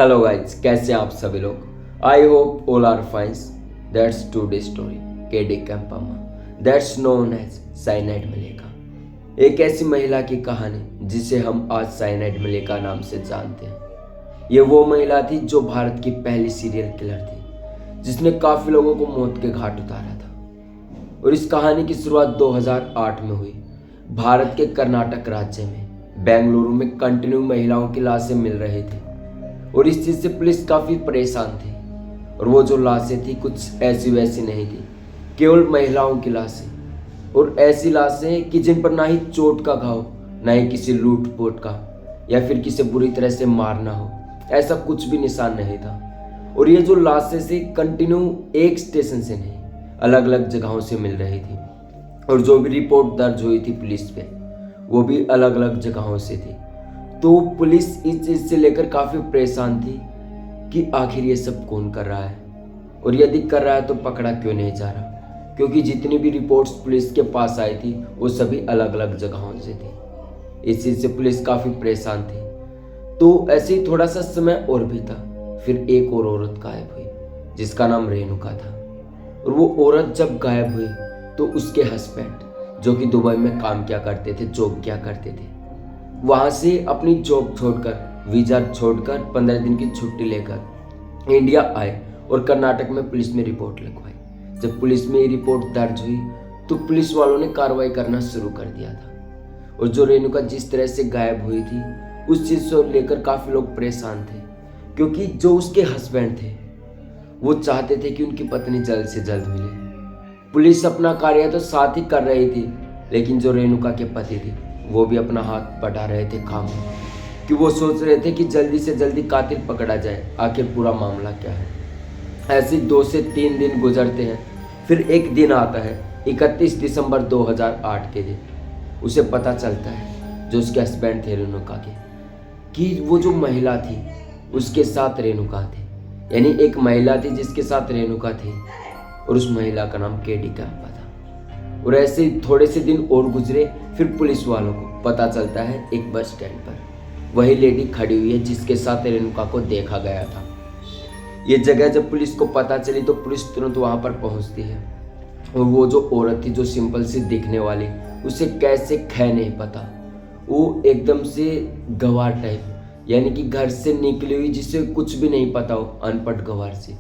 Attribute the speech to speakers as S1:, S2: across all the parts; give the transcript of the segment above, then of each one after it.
S1: Hello guys, कैसे हैं आप सभी लोग। I hope all are fine. That's today story KD Kempamma that's known as cyanide Mallika. एक ऐसी महिला की कहानी जिसे हम आज साइनाइड मलेका नाम से जानते हैं। ये वो महिला थी जो भारत की पहली सीरियल किलर थी जिसने काफी लोगों को मौत के घाट उतारा था। और इस कहानी की शुरुआत 2008 में हुई। भारत के कर्नाटक राज्य में बेंगलुरु में कंटिन्यू महिलाओं की लाशें मिल रही थी और इस चीज से पुलिस काफी परेशान थी। और वो जो लाशें थी कुछ ऐसी वैसी नहीं थी, केवल महिलाओं की लाशें। और ऐसी लाशें कि जिन पर ना ही चोट का घाव, ना ही किसी लूटपोट का या फिर किसी बुरी तरह से मारना हो, ऐसा कुछ भी निशान नहीं था। और ये जो लाशें से कंटिन्यू एक स्टेशन से नहीं, अलग अलग जगहों से मिल रही थी। और जो भी रिपोर्ट दर्ज हुई थी पुलिस पे, वो भी अलग अलग जगहों से थी। तो पुलिस इस चीज से लेकर काफी परेशान थी कि आखिर ये सब कौन कर रहा है, और यदि कर रहा है तो पकड़ा क्यों नहीं जा रहा। क्योंकि जितनी भी रिपोर्ट्स पुलिस के पास आई थी वो सभी अलग अलग जगहों से थी। इस चीज से पुलिस काफी परेशान थी। तो ऐसे ही थोड़ा सा समय और भी था, फिर एक और औरत गायब हुई जिसका नाम रेणुका था। और वो औरत जब गायब हुई तो उसके हस्बैंड, जो कि दुबई में काम किया करते थे, जॉब किया करते थे, वहां से अपनी जॉब छोड़कर, वीजा छोड़कर 15 दिन की छुट्टी लेकर इंडिया आए और कर्नाटक में पुलिस में रिपोर्ट लिखवाई। जब पुलिस में ये रिपोर्ट दर्ज हुई तो पुलिस वालों ने कार्रवाई करना शुरू कर दिया था। और जो रेणुका जिस तरह से गायब हुई थी उस चीज को लेकर काफी लोग परेशान थे, क्योंकि जो उसके हस्बैंड थे वो चाहते थे कि उनकी पत्नी जल्द से जल्द मिले। पुलिस अपना कार्य तो साथ ही कर रही थी, लेकिन जो रेणुका के पति थे वो भी अपना हाथ बढ़ा रहे थे काम में, कि वो सोच रहे थे कि जल्दी से जल्दी कातिल पकड़ा जाए, आखिर पूरा मामला क्या है। ऐसे 2 से 3 दिन गुजरते हैं। फिर एक दिन आता है 31 दिसंबर 2008 के दिन। उसे पता चलता है, जो उसके हस्बैंड थे रेणुका के, कि वो जो महिला थी उसके साथ रेणुका थी। यानी एक महिला थी जिसके साथ रेणुका थी, और उस महिला का नाम केडी कैंपा था। और ऐसे थोड़े से दिन और गुजरे, फिर पुलिस वालों को पता चलता है एक बस स्टैंड पर वही लेडी खड़ी हुई है जिसके साथ रेणुका को देखा गया था। ये जगह जब पुलिस को पता चली तो पुलिस तुरंत वहां पर पहुंचती है। और वो जो औरत थी, जो सिंपल सी दिखने वाली, उसे कैसे खै नहीं पता, वो एकदम से गंवार टाइप, यानी कि घर से निकली हुई जिसे कुछ भी नहीं पता हो, अनपढ़ गंवार सी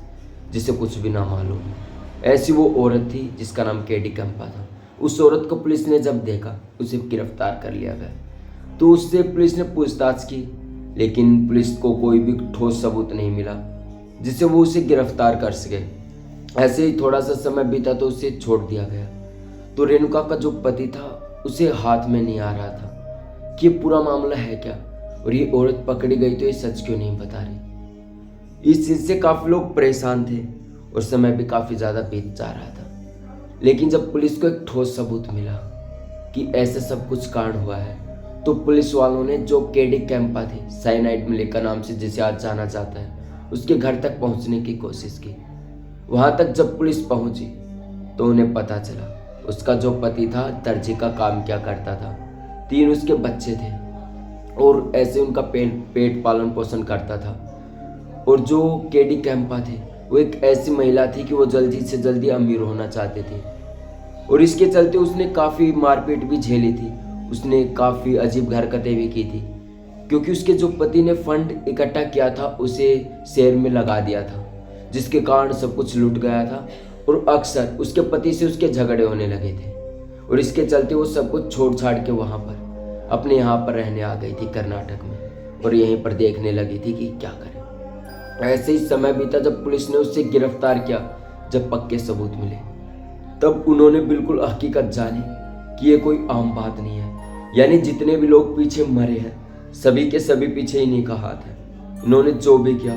S1: जिसे कुछ भी ना मालूम, ऐसी वो औरत थी जिसका नाम केडी कैंपा था। उस औरत को पुलिस ने जब देखा उसे गिरफ्तार कर लिया गया। तो उससे पुलिस ने पूछताछ की, लेकिन पुलिस को कोई भी ठोस सबूत नहीं मिला जिससे वो उसे गिरफ्तार कर सके। ऐसे ही थोड़ा सा समय बीता तो उसे छोड़ दिया गया। तो रेणुका का जो पति था उसे हाथ में नहीं आ रहा था कि ये पूरा मामला है क्या, और ये औरत पकड़ी गई तो ये सच क्यों नहीं बता रही। इस चीज से काफी लोग परेशान थे और समय भी काफी ज्यादा बीत जा रहा था। लेकिन जब पुलिस को एक ठोस सबूत मिला कि ऐसे सब कुछ कांड हुआ है, तो पुलिस वालों ने जो केडी कैंपा थे, साइनाइड मलेका नाम से जिसे आज जाना जाता है, उसके घर तक पहुंचने की कोशिश की। वहां तक जब पुलिस पहुंची तो उन्हें पता चला उसका जो पति था दर्जी का काम किया करता था, 3 उसके बच्चे थे और ऐसे उनका पेट पालन पोषण करता था। और जो केडी कैंपा थे वो एक ऐसी महिला थी कि वो जल्दी से जल्दी अमीर होना चाहते थे, और इसके चलते उसने काफ़ी मारपीट भी झेली थी। उसने काफ़ी अजीब हरकतें भी की थी, क्योंकि उसके जो पति ने फंड इकट्ठा किया था उसे शेयर में लगा दिया था, जिसके कारण सब कुछ लूट गया था। और अक्सर उसके पति से उसके झगड़े होने लगे थे, और इसके चलते वो सब कुछ छोड़ छाड़ के वहाँ पर अपने यहाँ पर रहने आ गई थी कर्नाटक में, और यहीं पर देखने लगी थी कि क्या करे। ऐसे ही समय बीता। जब पुलिस ने उससे गिरफ्तार किया, जब पक्के सबूत मिले, तब उन्होंने बिल्कुल हकीकत जानी कि ये कोई आम बात नहीं है। यानी जितने भी लोग पीछे मरे हैं सभी के सभी पीछे इन्हीं का हाथ है। इन्होंने जो भी किया,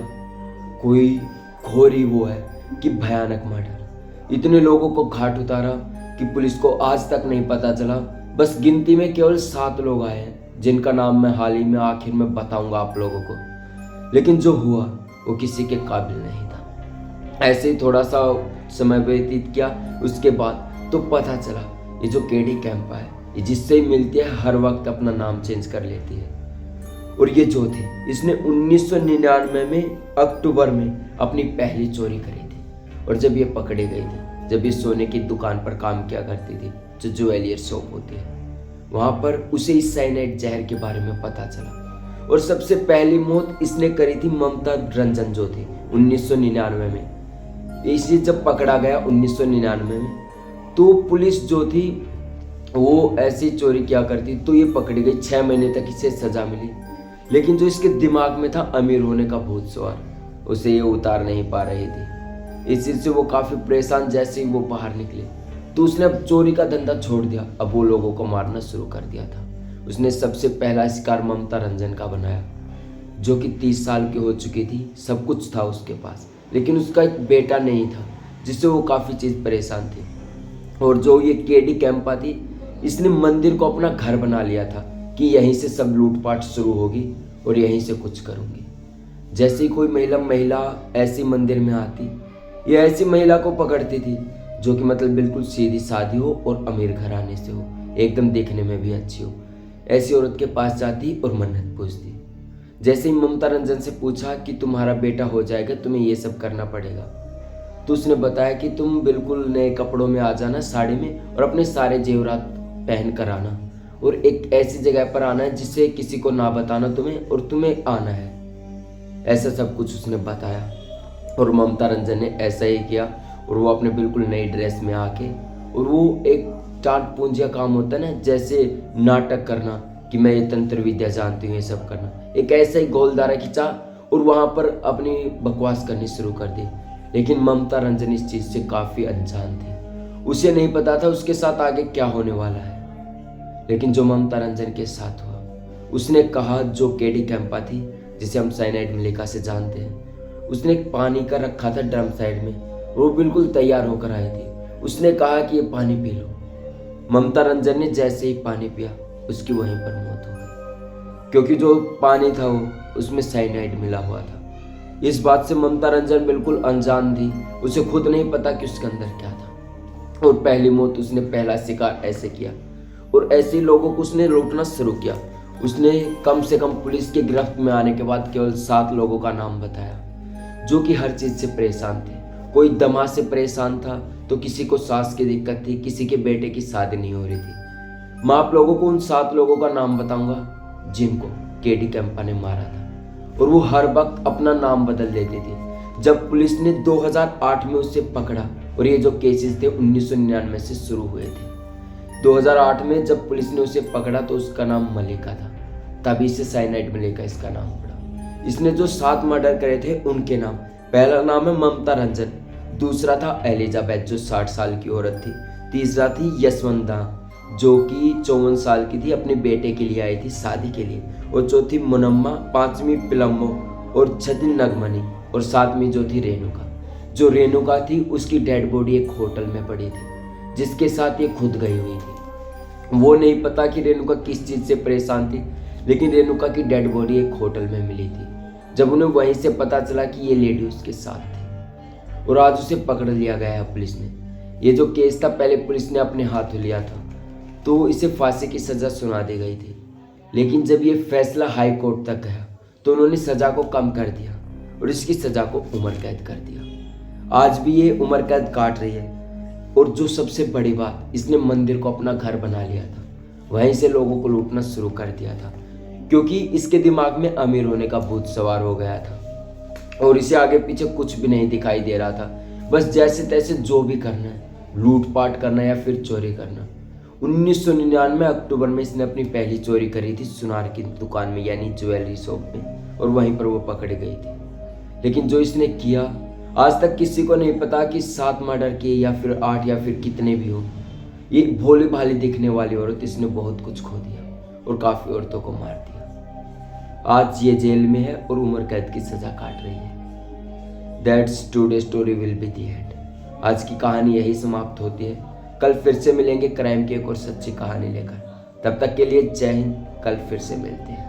S1: कोई घोर ही वो है कि भयानक मर्डर। इतने लोगों को घाट उतारा कि पुलिस को आज तक नहीं पता चला। बस गिनती में केवल 7 लोग आए हैं जिनका नाम मैं हाल ही में आखिर में बताऊंगा आप लोगों को, लेकिन जो हुआ वो किसी के काबिल नहीं था। ऐसे ही थोड़ा सा समय व्यतीत किया, उसके बाद तो पता चला ये जो केडी कैंपा है, ये जिससे ही मिलती है हर वक्त अपना नाम चेंज कर लेती है। और ये जो थी, इसने 1999 में अक्टूबर में अपनी पहली चोरी करी थी। और जब ये पकड़े गई थी, जब ये सोने की दुकान पर काम किया करती थी, जो ज्वेलरी शॉप होती है, वहाँ पर उसे इस साइनाइड जहर के बारे में पता चला। और सबसे पहली मौत इसने करी थी ममता रंजन, जो थी 1999 में। इसे जब पकड़ा गया 1999 में, तो पुलिस जो थी वो ऐसी चोरी किया करती, तो ये पकड़ी गई। 6 महीने तक इसे सजा मिली। लेकिन जो इसके दिमाग में था अमीर होने का भूत सवार, उसे ये उतार नहीं पा रही थी। इस चीज से वो काफी परेशान। जैसे ही वो बाहर निकले तो उसने अब चोरी का धंधा छोड़ दिया। अब वो लोगों को मारना शुरू कर दिया था। उसने सबसे पहला शिकार ममता रंजन का बनाया, जो कि 30 साल की हो चुकी थी। सब कुछ था उसके पास, लेकिन उसका एक बेटा नहीं था, जिससे वो काफी चीज परेशान थी। और जो ये केडी कैंपा थी, इसने मंदिर को अपना घर बना लिया था कि यहीं से सब लूटपाट शुरू होगी और यहीं से कुछ करूंगी। जैसे ही कोई महिला ऐसी मंदिर में आती, ये ऐसी महिला को पकड़ती थी जो कि मतलब बिल्कुल सीधी सादी हो और अमीर घराने से हो, एकदम देखने में भी अच्छी हो। ऐसी औरत के पास जाती और मन्नत पूछती। जैसे ही ममता रंजन से पूछा कि तुम्हारा बेटा हो जाएगा, तुम्हें ये सब करना पड़ेगा, तो उसने बताया कि तुम बिल्कुल नए कपड़ों में आ जाना, साड़ी में, और अपने सारे जेवरात पहन कर आना, और एक ऐसी जगह पर आना है जिससे किसी को ना बताना तुम्हें, और तुम्हें आना है। ऐसा सब कुछ उसने बताया और ममता रंजन ने ऐसा ही किया। और वो अपने बिल्कुल नई ड्रेस में आके, और वो एक टाट पूंजिया काम होता है ना, जैसे नाटक करना कि मैं ये तंत्र विद्या जानती हूँ, ये सब करना, एक ऐसा ही गोलदारा खींचा और वहां पर अपनी बकवास करनी शुरू कर दी। लेकिन ममता रंजन इस चीज से काफी अनजान थी। उसे नहीं पता था उसके साथ आगे क्या होने वाला है। लेकिन जो ममता रंजन के साथ हुआ, उसने कहा, जो केडी कैंपा थी, जिसे हम साइनाइड मलिका से जानते हैं, उसने एक पानी का रखा था ड्रम साइड में, वो बिल्कुल तैयार होकर आई थी। उसने कहा कि ये पानी पी लो। ममता रंजन ने जैसे ही पानी पिया, उसकी वहीं पर मौत हो गई, क्योंकि जो पानी था वो उसमें साइनाइड मिला हुआ था। इस बात से ममता रंजन बिल्कुल अनजान थी। उसे खुद नहीं पता कि उसके अंदर क्या था। और पहली मौत उसने पहला शिकार ऐसे किया, और ऐसे लोगों को उसने लूटना शुरू किया। उसने कम से कम पुलिस के गिरफ्त में आने के बाद केवल 7 लोगों का नाम बताया, जो कि हर चीज से परेशान थे। कोई दमा से परेशान था, तो किसी को सांस की दिक्कत थी, किसी के बेटे की शादी नहीं हो रही थी। मैं आप लोगों को उन 7 लोगों का नाम बताऊंगा जिनको केडी कैंपा ने मारा था, और वो हर वक्त अपना नाम बदल देते थे। जब पुलिस ने 2008 में उसे पकड़ा, और ये जो केसेस थे 1999 से शुरू हुए थे। 2008 में जब पुलिस ने उसे पकड़ा तो उसका नाम मलिका था, तभी से साइनाइड मलिका इसका नाम पड़ा। इसने जो 7 मर्डर करे थे उनके नाम, पहला नाम है ममता रंजन, दूसरा था एलिजाबेथ जो 60 साल की औरत थी, तीसरा थी यशवंता जो कि 54 साल की थी, अपने बेटे के लिए आई थी शादी के लिए, और चौथी मुनम्मा, 5वीं पिलम्बो, और 6वीं नगमनी, और 7वीं जो थी रेणुका। जो रेणुका थी उसकी डेड बॉडी एक होटल में पड़ी थी, जिसके साथ ये खुद गई हुई थी। वो नहीं पता कि रेणुका किस चीज से परेशान थी, लेकिन रेणुका की डेड बॉडी एक होटल में मिली थी। जब उन्हें वहीं से पता चला कि ये लेडी उसके साथ थी, और आज उसे पकड़ लिया गया है पुलिस ने। ये जो केस था पहले पुलिस ने अपने हाथों लिया था, तो इसे फांसी की सजा सुना दी गई थी। लेकिन जब ये फैसला हाई कोर्ट तक गया तो उन्होंने सजा को कम कर दिया और इसकी सजा को उम्र कैद कर दिया। आज भी ये उम्र कैद काट रही है। और जो सबसे बड़ी बात, इसने मंदिर को अपना घर बना लिया था, वहीं से लोगों को लूटना शुरू कर दिया था, क्योंकि इसके दिमाग में अमीर होने का भूत सवार हो गया था और इसे आगे पीछे कुछ भी नहीं दिखाई दे रहा था। बस जैसे तैसे जो भी करना है, लूटपाट करना या फिर चोरी करना। 1999 अक्टूबर में इसने अपनी पहली चोरी करी थी सुनार की दुकान में, यानी ज्वेलरी शॉप में, और वहीं पर वो पकड़ी गई थी। लेकिन जो इसने किया, आज तक किसी को नहीं पता कि 7 मर्डर किए या फिर 8 या फिर कितने भी हो। ये भोली भाली दिखने वाली औरत, इसने बहुत कुछ खो दिया और काफी औरतों को मार दिया। आज ये जेल में है और उम्र कैद की सजा काट रही है। That's today story will be the end. आज की कहानी यही समाप्त होती है। कल फिर से मिलेंगे क्राइम की एक और सच्ची कहानी लेकर। तब तक के लिए जय हिंद। कल फिर से मिलते हैं।